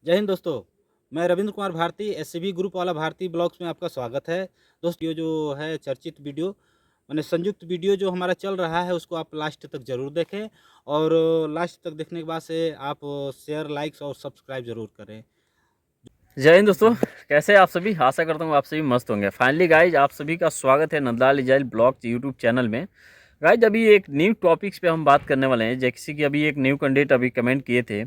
जय हिंद दोस्तों। मैं रविंद्र कुमार भारती एससीबी ग्रुप वाला भारती ब्लॉग्स में आपका स्वागत है। दोस्तों, ये जो है चर्चित वीडियो माने संयुक्त वीडियो जो हमारा चल रहा है उसको आप लास्ट तक ज़रूर देखें और लास्ट तक देखने के बाद से आप शेयर, लाइक्स और सब्सक्राइब ज़रूर करें। जय हिंद दोस्तों, कैसे हैं आप सभी। आशा करता हूँ आप सभी मस्त होंगे। फाइनली गाइज, आप सभी का स्वागत है Nandlal Israel blog YouTube channel में। गाइज, अभी एक न्यू टॉपिक्स पे हम बात करने वाले हैं। जैसे कि अभी एक न्यू कैंडिडेट अभी कमेंट किए थे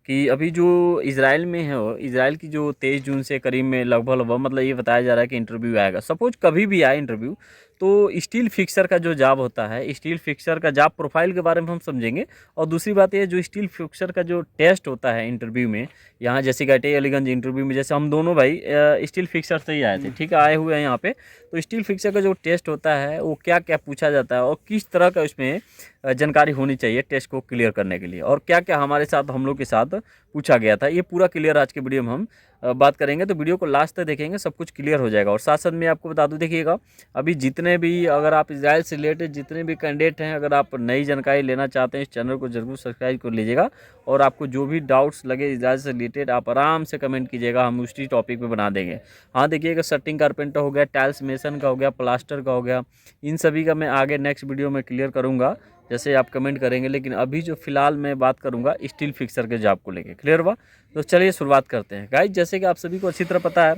कि अभी जो इजराइल में है, वो इजराइल की जो 23 जून से करीब में लगभग मतलब ये बताया जा रहा है कि इंटरव्यू आएगा। सपोज कभी भी आए इंटरव्यू, तो स्टील फिक्सर का जो जॉब होता है, स्टील फिक्सर का जॉब प्रोफाइल के बारे में हम समझेंगे। और दूसरी बात ये, जो स्टील फिक्सर का जो टेस्ट होता है इंटरव्यू में, यहाँ जैसे कि अलीगंज इंटरव्यू में, जैसे हम दोनों भाई स्टील फिक्सर से ही आए थे, ठीक है, आए हुए हैं यहाँ पे। तो स्टील फिक्सर का जो टेस्ट होता है वो क्या क्या पूछा जाता है और किस तरह का उसमें जानकारी होनी चाहिए टेस्ट को क्लियर करने के लिए, और क्या क्या हमारे साथ, हम लोग के साथ पूछा गया था, ये पूरा क्लियर आज के वीडियो में हम बात करेंगे। तो वीडियो को लास्ट तक देखेंगे, सब कुछ क्लियर हो जाएगा। और साथ साथ में आपको बता दूं, देखिएगा अभी जितने भी, अगर आप इजराइल से रिलेटेड जितने भी कैंडिडेट हैं, अगर आप नई जानकारी लेना चाहते हैं, इस चैनल को जरूर सब्सक्राइब कर लीजिएगा। और आपको जो भी डाउट्स लगे इजराइल से रिलेटेड, आप आराम से कमेंट कीजिएगा, हम उसी टॉपिक पे बना देंगे। हाँ, देखिएगा सटिंग कारपेंटर हो गया, टाइल्स मेसन का हो गया, प्लास्टर का हो गया, इन सभी का मैं आगे नेक्स्ट वीडियो में क्लियर करूँगा, जैसे आप कमेंट करेंगे। लेकिन अभी जो फिलहाल मैं बात करूंगा स्टील फिक्सर के जॉब को लेके, क्लियर हुआ। तो चलिए शुरुआत करते हैं गाइज। जैसे कि आप सभी को अच्छी तरह पता है,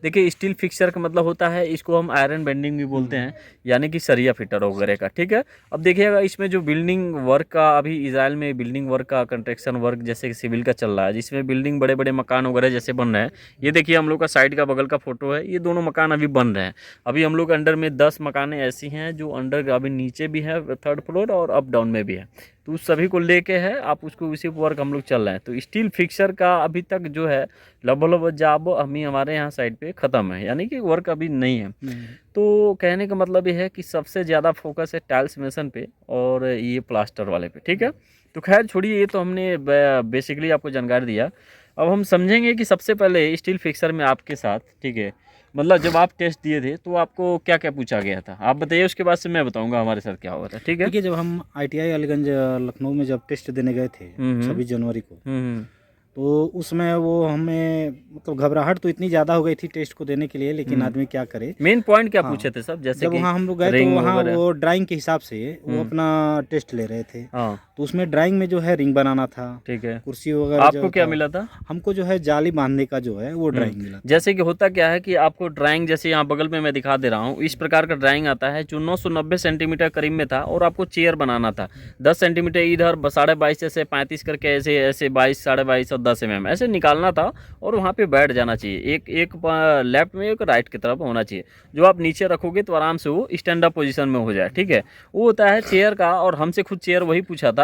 देखिए स्टील फिक्सर का मतलब होता है, इसको हम आयरन बेंडिंग भी बोलते हैं, यानी कि सरिया फिटर वगैरह का, ठीक है। अब देखिएगा इसमें जो बिल्डिंग वर्क का, अभी इजराइल में बिल्डिंग वर्क का, कंस्ट्रक्शन वर्क जैसे कि सिविल का चल रहा है, जिसमें बिल्डिंग बड़े बड़े मकान वगैरह जैसे बन रहे हैं। ये देखिए हम लोग का साइड का बगल का फोटो है, ये दोनों मकान अभी बन रहे हैं। अभी हम लोग अंडर में 10 मकानें ऐसी हैं जो अंडर अभी नीचे भी है, 3rd फ्लोर और अप डाउन में भी है। तो उस सभी को लेके है, आप उसको उसी वर्क हम लोग चल रहे हैं। तो स्टील फिक्सर का अभी तक जो है लगभग जॉब अभी हमारे यहाँ साइड पे ख़त्म है, यानी कि वर्क अभी नहीं है। तो कहने का मतलब ये है कि सबसे ज़्यादा फोकस है टाइल्स मेसन पे और ये प्लास्टर वाले पे, ठीक है। तो खैर छोड़िए, ये तो हमने बेसिकली आपको जानकारी दिया। अब हम समझेंगे कि सबसे पहले स्टील फिक्सर में आपके साथ, ठीक है, मतलब जब आप टेस्ट दिए थे तो आपको क्या क्या पूछा गया था, आप बताइए, उसके बाद से मैं बताऊंगा हमारे साथ क्या हुआ था, ठीक है। देखिए, जब हम ITI अलीगंज लखनऊ में जब टेस्ट देने गए थे हम्म 26 जनवरी को, हम्म तो उसमें वो हमें मतलब घबराहट तो इतनी ज़्यादा हो गई थी टेस्ट को देने के लिए, लेकिन हम्म आदमी क्या करे। मेन पॉइंट क्या हाँ, पूछे थे सब, जैसे जब कि वहाँ हम लोग गए तो रिंग वहाँ वगैरह। वो ड्राइंग के हिसाब से वो हम्म अपना टेस्ट ले रहे थे। हाँ, तो उसमें ड्राइंग में जो है रिंग बनाना था, ठीक है। कुर्सी वगैरह आपको जो क्या था, मिला था? हमको जो है जाली बांधने का जो है वो ड्राइंग मिला था। जैसे कि होता क्या है कि आपको ड्राइंग, जैसे यहाँ बगल में मैं दिखा दे रहा हूँ, इस प्रकार का ड्राइंग आता है जो 990 सेंटीमीटर करीब में था, और आपको चेयर बनाना था 10 सेंटीमीटर इधर, 22.5 ऐसे 35 करके, ऐसे ऐसे 22, 22.5 और 10 ऐसे निकालना था। और वहाँ पे बैठ जाना चाहिए, एक एक लेफ्ट में, एक राइट की तरफ होना चाहिए। जो आप नीचे रखोगे तो आराम से वो स्टैंड अप पोजीशन में हो जाए, ठीक है। वो होता है चेयर का, और हमसे खुद चेयर वही पूछा था।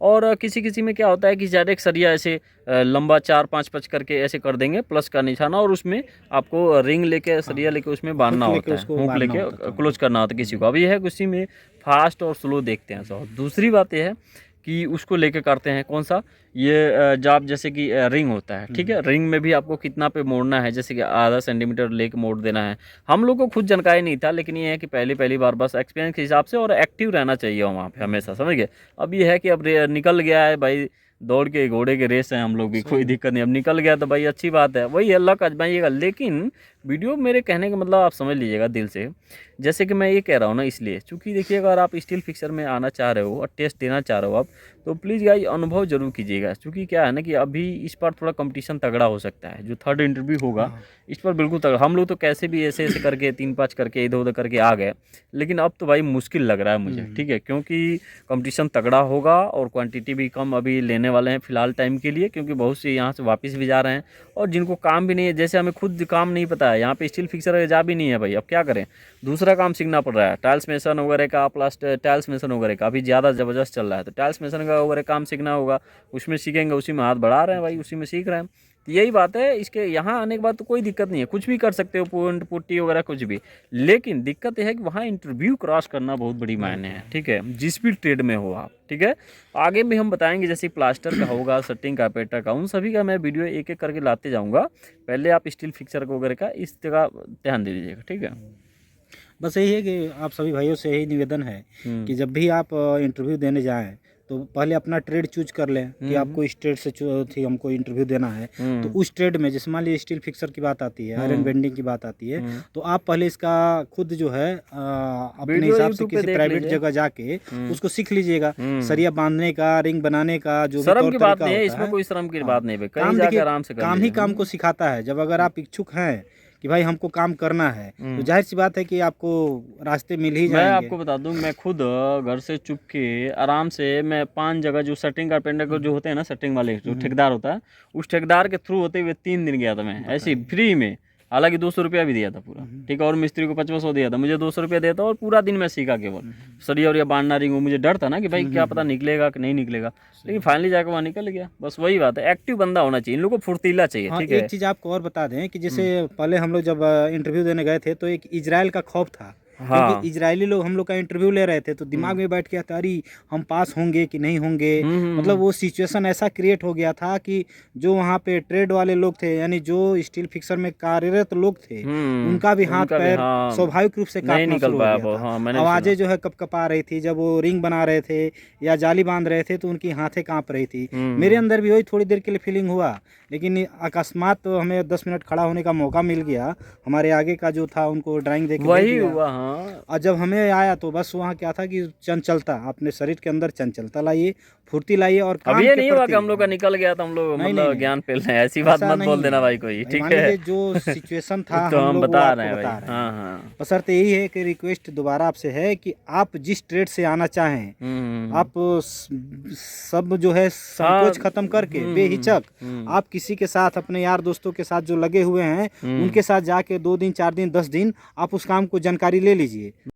और किसी किसी में क्या होता है कि डायरेक्ट सरिया ऐसे लंबा 4-5 करके ऐसे कर देंगे, प्लस का निशाना, और उसमें आपको रिंग लेके, सरिया हाँ, लेके उसमें बांधना हुक लेके होता है, उसको हुक बांधना लेके होता था। क्लोज करना होता है किसी को। अब ये है कि उसी में फास्ट और स्लो देखते हैं सब। दूसरी बात यह है कि उसको लेके करते हैं कौन सा, ये जॉब, जैसे कि रिंग होता है, ठीक है। रिंग में भी आपको कितना पे मोड़ना है, जैसे कि आधा सेंटीमीटर लेके मोड़ देना है। हम लोग को खुद जानकारी नहीं था, लेकिन ये है कि पहली पहली बार बस एक्सपीरियंस के हिसाब से, और एक्टिव रहना चाहिए वहाँ पे हमेशा, समझ गए। अब ये है कि अब निकल गया है भाई, दौड़ के घोड़े के रेस हैं हम लोग भी, कोई दिक्कत नहीं। अब निकल गया तो भाई अच्छी बात है, वही अल्लाह का आजमाइएगा। लेकिन वीडियो मेरे कहने का मतलब आप समझ लीजिएगा दिल से, जैसे कि मैं ये कह रहा हूँ ना, इसलिए चूँकि देखिए, अगर आप स्टील फिक्सर में आना चाह रहे हो और टेस्ट देना चाह रहे हो आप, तो प्लीज़ गाइस अनुभव जरूर कीजिएगा। क्योंकि क्या है ना कि अभी इस पर थोड़ा कंपटीशन तगड़ा हो सकता है, जो 3rd इंटरव्यू होगा हाँ, इस पर बिल्कुल तगड़ा। हम लोग तो कैसे भी ऐसे ऐसे करके 3-5 करके इधर उधर करके आ गए, लेकिन अब तो भाई मुश्किल लग रहा है मुझे, ठीक है। क्योंकि कंपटीशन तगड़ा होगा और क्वांटिटी भी कम अभी लेने वाले हैं फिलहाल टाइम के लिए, क्योंकि बहुत से यहाँ से वापस भी जा रहे हैं। और जिनको काम भी नहीं है, जैसे हमें खुद काम नहीं पता है, यहाँ पे स्टील फिक्सर का जा भी नहीं है भाई, अब क्या करें, दूसरा काम सीखना पड़ रहा है। टाइल्स मेसन वगैरह का, प्लास्टर टाइल्स मेसन वगैरह का अभी ज़्यादा ज़बरदस्त चल रहा है, तो टाइल्स मेसन का वगैरह काम सीखना होगा, उसमें सीखेंगे, उसी में हाथ बढ़ा रहे हैं भाई, उसी में सीख रहे हैं। तो यही बात है, इसके यहाँ आने के बाद तो कोई दिक्कत नहीं है, कुछ भी कर सकते हो, पुंट पुट्टी वगैरह कुछ भी। लेकिन दिक्कत यह है कि वहाँ इंटरव्यू क्रॉस करना बहुत बड़ी मायने है, ठीक है, जिस भी ट्रेड में हो आप, ठीक है। आगे भी हम बताएंगे, जैसे प्लास्टर का होगा, सटिंग कारपेंटर का, उन सभी का मैं वीडियो एक एक करके लाते जाऊँगा। पहले आप स्टील फिक्सर वगैरह का इस जगह ध्यान दे दीजिएगा, ठीक है। बस यही है कि आप सभी भाइयों से यही निवेदन है कि जब भी आप इंटरव्यू देने जाएं तो पहले अपना ट्रेड चूज कर लें कि आपको इस ट्रेड से थी हमको इंटरव्यू देना है, तो उस ट्रेड में जैसे मान लीजिए स्टील फिक्सर की बात आती है, आयरन बेंडिंग की बात आती है, तो आप पहले इसका खुद जो है अपने वीडियो हिसाब से YouTube पे किसी देख प्राइवेट लीजिए। जगह जाके उसको सीख लीजिएगा, सरिया बांधने का, रिंग बनाने का, जो भी शर्म तौर की बात तरीका नहीं है, होता इसमें है। कोई शर्म की हाँ, बात नहीं है, कहीं काम जाकर देखिए, आराम से कर काम ही लीजिए। काम को सिखाता है। जब अगर आप इच्छुक हैं कि भाई हमको काम करना है, तो जाहिर सी बात है कि आपको रास्ते मिल ही मैं जाएंगे। आपको बता दूं, मैं खुद घर से चुप के आराम से मैं 5 जगह जो सेटिंग कारपेंटर को जो होते हैं ना, सेटिंग वाले जो ठेकेदार होता है, उस ठेकेदार के थ्रू होते हुए 3 दिन गया था मैं ऐसे ही फ्री में। हालांकि 200 रुपया भी दिया था पूरा, ठीक है, और मिस्त्री को 5500 दिया था, मुझे 200 रुपया दिया था, और पूरा दिन मैं सीखा केवल सरिया और बांधना, रिंग। मुझे डर था ना कि भाई क्या पता निकलेगा कि नहीं निकलेगा, लेकिन फाइनली जाकर वहाँ निकल गया। बस वही बात है, एक्टिव बंदा होना चाहिए, इन लोगों को फुर्तीला चाहिए। हाँ, ठीक एक है, चीज़ आपको और बता दें कि जैसे पहले हम लोग जब इंटरव्यू देने गए थे, तो एक इजराइल का खौफ था, हाँ। क्योंकि इजरायली लोग हम लोग का इंटरव्यू ले रहे थे, तो दिमाग में बैठ गया था अरे हम पास होंगे कि नहीं होंगे। मतलब वो सिचुएशन ऐसा क्रिएट हो गया था कि जो वहाँ पे ट्रेड वाले लोग थे, यानी जो स्टील फिक्सर में कार्यरत लोग थे, उनका भी हाथ उनका भी, पैर हाँ, स्वाभाविक रूप से नहीं कांपना निकल शुरू हो पाया गया वो। था। हाँ, मैंने भी आवाज़ें सुना। जो है कपकपा रही थी, जब वो रिंग बना रहे थे या जाली बांध रहे थे, तो उनकी हाथें कांप रही थी। मेरे अंदर भी वही थोड़ी देर के लिए फीलिंग हुआ, लेकिन अकस्मात तो हमें 10 मिनट खड़ा होने का मौका मिल गया। हमारे आगे का जो था उनको ड्राइंग दे के दे वही दिया। हुआ। हाँ, और जब हमें आया तो बस वहाँ क्या था कि चंचलता, अपने शरीर के अंदर चंचलता लाइए, फुर्ती लाइए, और अब काम ये के नहीं हुआ प्रति। कि हम लोग का निकल गया तो हम लोग नहीं, मतलब नहीं, ज्ञान फैल रहे हैं, ऐसी बात ऐसा मत बोल नहीं देना है भाई कोई, भाई। ठीक मान है। लीजिए जो सिचुएशन था तो हम लोग वो बता आपको रहे हैं भाई। बता रहे हैं। हाँ, हाँ। बशर्ते यही है कि रिक्वेस्ट दोबारा आपसे है कि आप जिस ट्रेड से आना चाहें, आप सब जो है संकोच खत्म करके बेहिचक आप किसी के साथ, अपने यार दोस्तों के साथ जो लगे हुए हैं, उनके साथ जाके 2 दिन 4 दिन 10 दिन आप उस काम को जानकारी ले लीजिए।